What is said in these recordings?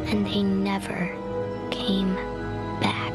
and they never came back.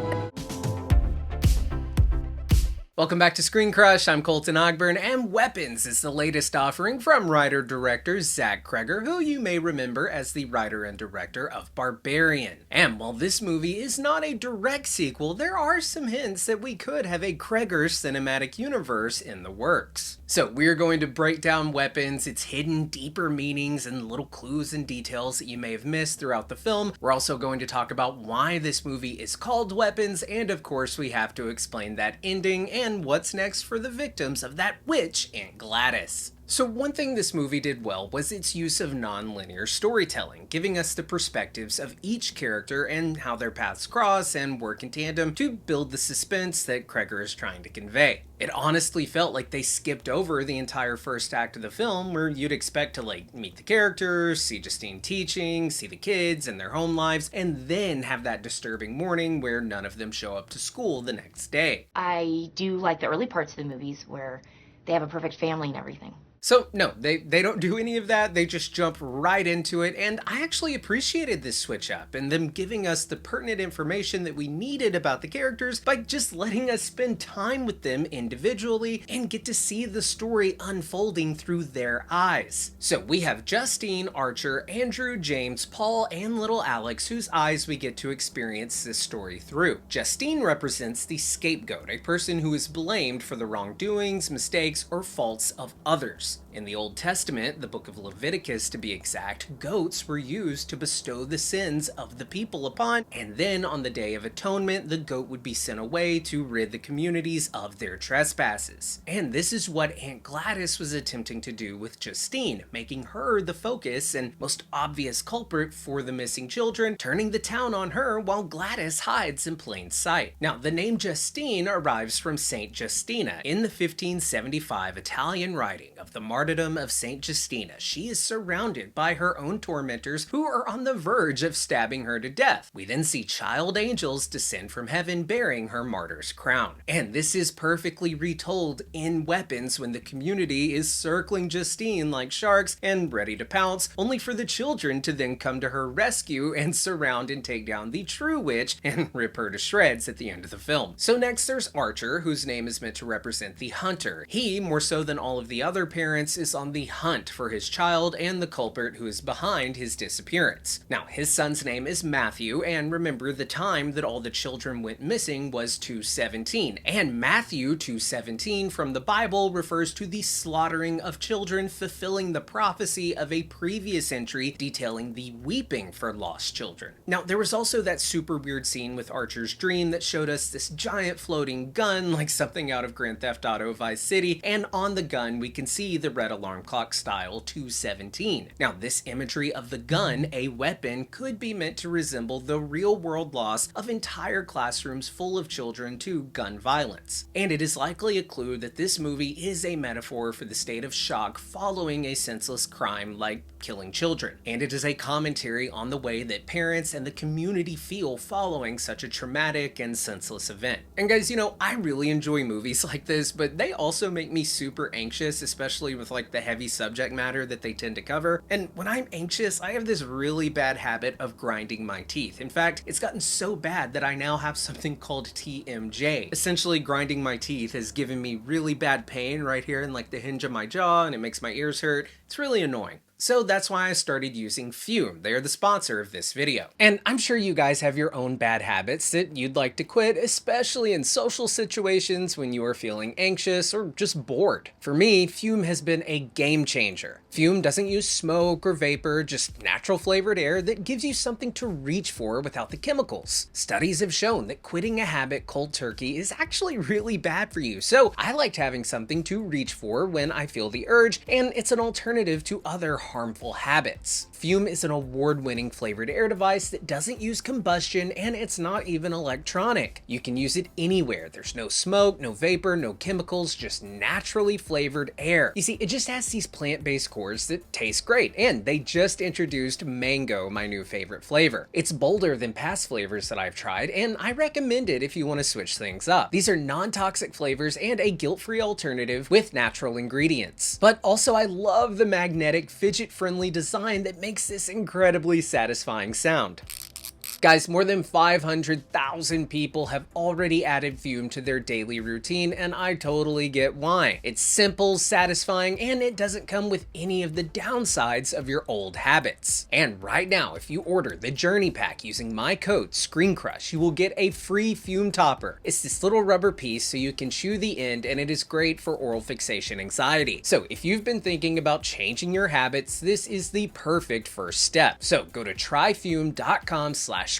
Welcome back to ScreenCrush. I'm Colton Ogburn, and Weapons is the latest offering from writer-director Zach Cregger, who you may remember as the writer and director of Barbarian. And while this movie is not a direct sequel, there are some hints that we could have a Cregger cinematic universe in the works. So we're going to break down Weapons, its hidden deeper meanings, and little clues and details that you may have missed throughout the film. We're also going to talk about why this movie is called Weapons, and of course we have to explain that ending and what's next for the victims of that witch, Aunt Gladys. So one thing this movie did well was its use of non-linear storytelling, giving us the perspectives of each character and how their paths cross and work in tandem to build the suspense that Cregger is trying to convey. It honestly felt like they skipped over the entire first act of the film, where you'd expect to meet the characters, see Justine teaching, see the kids and their home lives, and then have that disturbing morning where none of them show up to school the next day. I do like the early parts of the movies where they have a perfect family and everything. So no, they don't do any of that, they just jump right into it, and I actually appreciated this switch up and them giving us the pertinent information that we needed about the characters by just letting us spend time with them individually and get to see the story unfolding through their eyes. So we have Justine, Archer, Andrew, James, Paul, and little Alex, whose eyes we get to experience this story through. Justine represents the scapegoat, a person who is blamed for the wrongdoings, mistakes, or faults of others. In the Old Testament, the book of Leviticus to be exact, goats were used to bestow the sins of the people upon, and then on the Day of Atonement, the goat would be sent away to rid the communities of their trespasses. And this is what Aunt Gladys was attempting to do with Justine, making her the focus and most obvious culprit for the missing children, turning the town on her while Gladys hides in plain sight. Now, the name Justine arrives from Saint Justina in the 1575 Italian writing of the martyrdom of Saint Justina. She is surrounded by her own tormentors who are on the verge of stabbing her to death. We then see child angels descend from heaven bearing her martyr's crown. And this is perfectly retold in Weapons when the community is circling Justine like sharks and ready to pounce, only for the children to then come to her rescue and surround and take down the true witch and rip her to shreds at the end of the film. So next there's Archer, whose name is meant to represent the hunter. He, more so than all of the other parents, is on the hunt for his child and the culprit who is behind his disappearance. Now, his son's name is Matthew, and remember the time that all the children went missing was 217, and Matthew 217 from the Bible refers to the slaughtering of children, fulfilling the prophecy of a previous entry detailing the weeping for lost children. Now, there was also that super weird scene with Archer's dream that showed us this giant floating gun like something out of Grand Theft Auto Vice City, and on the gun we can see the red alarm clock style 217. Now, this imagery of the gun, a weapon, could be meant to resemble the real world loss of entire classrooms full of children to gun violence. And it is likely a clue that this movie is a metaphor for the state of shock following a senseless crime like killing children. And it is a commentary on the way that parents and the community feel following such a traumatic and senseless event. And guys, I really enjoy movies like this, but they also make me super anxious, especially with the heavy subject matter that they tend to cover. And when I'm anxious, I have this really bad habit of grinding my teeth. In fact, it's gotten so bad that I now have something called TMJ. Essentially, grinding my teeth has given me really bad pain right here in the hinge of my jaw, and it makes my ears hurt. It's really annoying. So that's why I started using Fume. They are the sponsor of this video. And I'm sure you guys have your own bad habits that you'd like to quit, especially in social situations when you are feeling anxious or just bored. For me, Fume has been a game changer. Fume doesn't use smoke or vapor, just natural flavored air that gives you something to reach for without the chemicals. Studies have shown that quitting a habit cold turkey is actually really bad for you, so I liked having something to reach for when I feel the urge, and it's an alternative to other harmful habits. Fume is an award-winning flavored air device that doesn't use combustion, and it's not even electronic. You can use it anywhere. There's no smoke, no vapor, no chemicals, just naturally flavored air. You see, it just has these plant-based cores that taste great, and they just introduced mango, my new favorite flavor. It's bolder than past flavors that I've tried, and I recommend it if you want to switch things up. These are non-toxic flavors and a guilt-free alternative with natural ingredients. But also, I love the magnetic, fidget-friendly design that makes this incredibly satisfying sound. Guys, more than 500,000 people have already added fume to their daily routine, and I totally get why. It's simple, satisfying, and it doesn't come with any of the downsides of your old habits. And right now, if you order the Journey Pack using my code ScreenCrush, you will get a free fume topper. It's this little rubber piece so you can chew the end, and it is great for oral fixation anxiety. So if you've been thinking about changing your habits, this is the perfect first step. So go to tryfume.com/ScreenCrush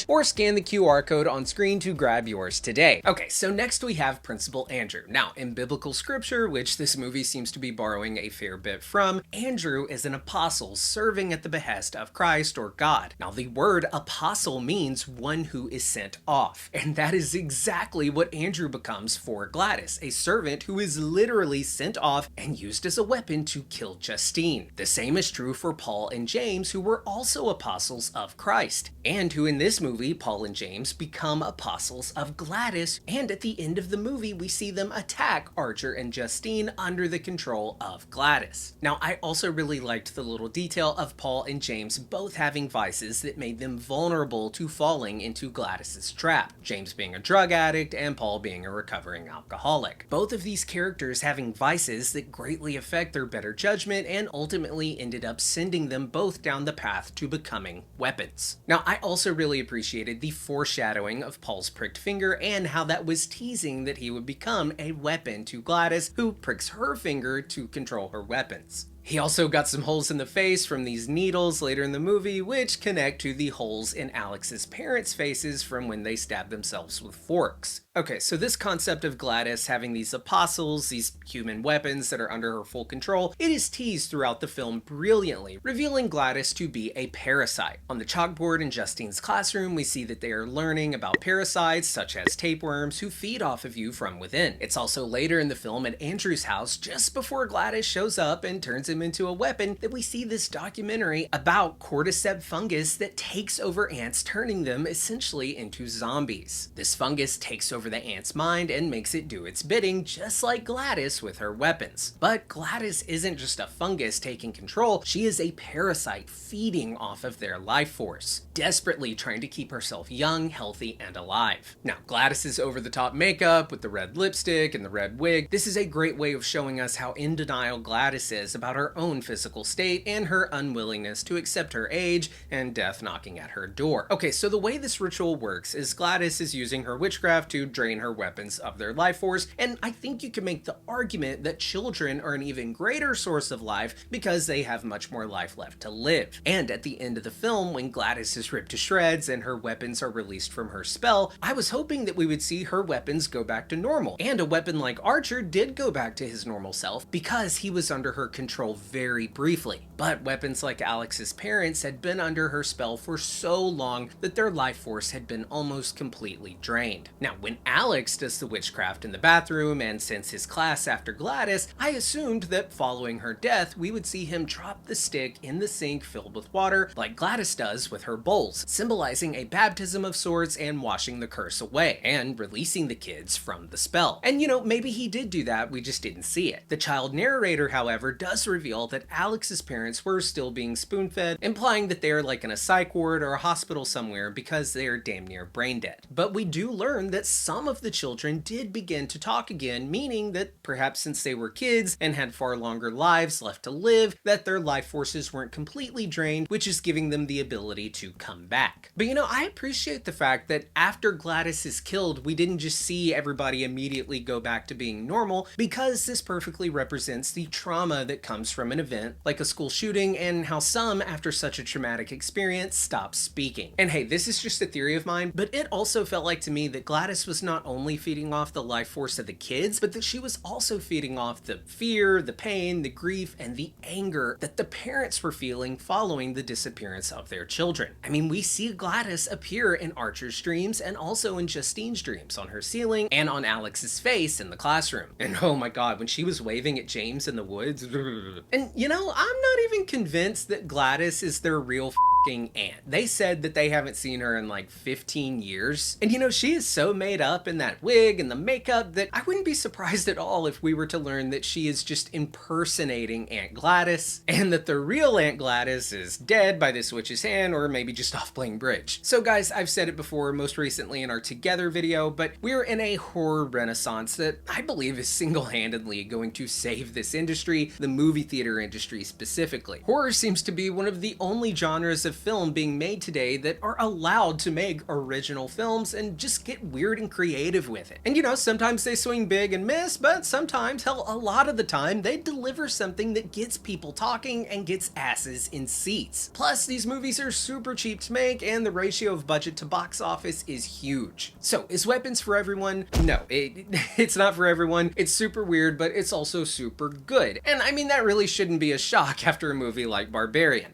or scan the QR code on screen to grab yours today. Okay, so next we have Principal Andrew. Now, in biblical scripture, which this movie seems to be borrowing a fair bit from, Andrew is an apostle serving at the behest of Christ or God. Now, the word apostle means one who is sent off, and that is exactly what Andrew becomes for Gladys, a servant who is literally sent off and used as a weapon to kill Justine. The same is true for Paul and James, who were also apostles of Christ, and who in this movie, Paul and James become apostles of Gladys, and at the end of the movie, we see them attack Archer and Justine under the control of Gladys. Now, I also really liked the little detail of Paul and James both having vices that made them vulnerable to falling into Gladys's trap, James being a drug addict and Paul being a recovering alcoholic. Both of these characters having vices that greatly affect their better judgment and ultimately ended up sending them both down the path to becoming weapons. Now, I also really appreciated the foreshadowing of Paul's pricked finger and how that was teasing that he would become a weapon to Gladys, who pricks her finger to control her weapons. He also got some holes in the face from these needles later in the movie, which connect to the holes in Alex's parents' faces from when they stabbed themselves with forks. Okay, so this concept of Gladys having these apostles, these human weapons that are under her full control, it is teased throughout the film brilliantly, revealing Gladys to be a parasite. On the chalkboard in Justine's classroom, we see that they are learning about parasites such as tapeworms who feed off of you from within. It's also later in the film at Andrew's house, just before Gladys shows up and turns him into a weapon, that we see this documentary about cordyceps fungus that takes over ants, turning them essentially into zombies. This fungus takes over the ant's mind and makes it do its bidding, just like Gladys with her weapons. But Gladys isn't just a fungus taking control, she is a parasite feeding off of their life force, desperately trying to keep herself young, healthy, and alive. Now, Gladys's over-the-top makeup with the red lipstick and the red wig, this is a great way of showing us how in denial Gladys is about her own physical state and her unwillingness to accept her age and death knocking at her door. Okay, so the way this ritual works is Gladys is using her witchcraft to drain her weapons of their life force, and I think you can make the argument that children are an even greater source of life because they have much more life left to live. And at the end of the film, when Gladys is ripped to shreds and her weapons are released from her spell, I was hoping that we would see her weapons go back to normal. And a weapon like Archer did go back to his normal self because he was under her control very briefly. But weapons like Alex's parents had been under her spell for so long that their life force had been almost completely drained. Now, when Alex does the witchcraft in the bathroom and sends his class after Gladys, I assumed that following her death, we would see him drop the stick in the sink filled with water like Gladys does with her bowls, symbolizing a baptism of sorts and washing the curse away and releasing the kids from the spell. And you know, maybe he did do that, we just didn't see it. The child narrator, however, does reveal that Alex's parents were still being spoon-fed, implying that they are like in a psych ward or a hospital somewhere because they are damn near brain dead. But we do learn that some of the children did begin to talk again, meaning that perhaps since they were kids and had far longer lives left to live, that their life forces weren't completely drained, which is giving them the ability to come back. But you know, I appreciate the fact that after Gladys is killed, we didn't just see everybody immediately go back to being normal, because this perfectly represents the trauma that comes from an event like a school shooting and how some, after such a traumatic experience, stop speaking. And hey, this is just a theory of mine, but it also felt like to me that Gladys was not only feeding off the life force of the kids, but that she was also feeding off the fear, the pain, the grief, and the anger that the parents were feeling following the disappearance of their children. I mean, we see Gladys appear in Archer's dreams and also in Justine's dreams, on her ceiling and on Alex's face in the classroom. And oh my god, when she was waving at James in the woods, and you know, I'm not even convinced that Gladys is their real aunt. They said that they haven't seen her in like 15 years. And you know, she is so made up in that wig and the makeup that I wouldn't be surprised at all if we were to learn that she is just impersonating Aunt Gladys, and that the real Aunt Gladys is dead by this witch's hand, or maybe just off playing bridge. So guys, I've said it before, most recently in our Together video, but we're in a horror renaissance that I believe is single-handedly going to save this industry, the movie theater industry specifically. Horror seems to be one of the only genres of film being made today that are allowed to make original films and just get weird and creative with it. And you know, sometimes they swing big and miss, but sometimes, hell, a lot of the time, they deliver something that gets people talking and gets asses in seats. Plus, these movies are super cheap to make, and the ratio of budget to box office is huge. So, is Weapons for everyone? No, it's not for everyone. It's super weird, but it's also super good. And I mean, that really shouldn't be a shock after a movie like Barbarian.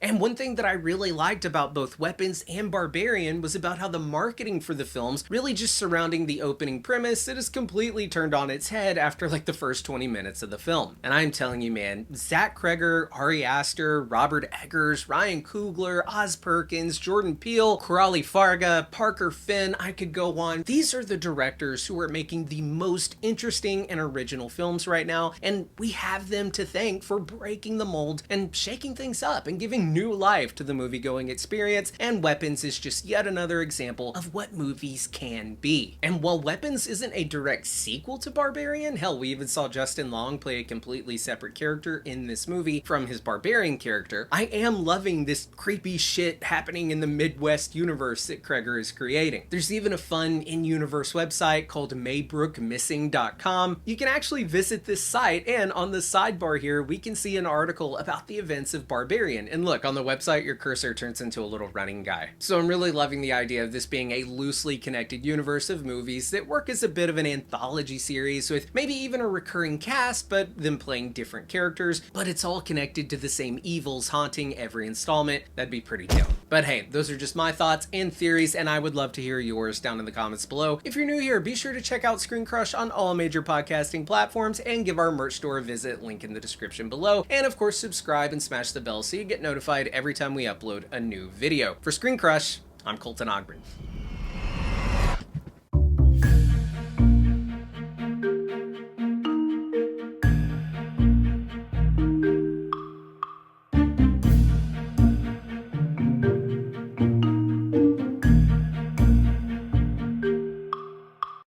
And one thing that I really liked about both Weapons and Barbarian was about how the marketing for the films really just surrounding the opening premise that is completely turned on its head after like the first 20 minutes of the film. And I'm telling you, man, Zach Cregger, Ari Aster, Robert Eggers, Ryan Coogler, Oz Perkins, Jordan Peele, Corrali Farga, Parker Finn, I could go on. These are the directors who are making the most interesting and original films right now, and we have them to thank for breaking the mold and shaking things up and giving new life to the movie-going experience, and Weapons is just yet another example of what movies can be. And while Weapons isn't a direct sequel to Barbarian, hell, we even saw Justin Long play a completely separate character in this movie from his Barbarian character, I am loving this creepy shit happening in the Midwest universe that Cregger is creating. There's even a fun in-universe website called Maybrookmissing.com. You can actually visit this site, and on the sidebar here, we can see an article about the events of Barbarian. And look, on the website, your cursor turns into a little running guy. So I'm really loving the idea of this being a loosely connected universe of movies that work as a bit of an anthology series with maybe even a recurring cast, but them playing different characters, but it's all connected to the same evils haunting every installment. That'd be pretty dope. But hey, those are just my thoughts and theories, and I would love to hear yours down in the comments below. If you're new here, be sure to check out ScreenCrush on all major podcasting platforms and give our merch store a visit, link in the description below. And of course, subscribe and smash the bell so you get notified every time we upload a new video. For ScreenCrush, I'm Colton Ogburn.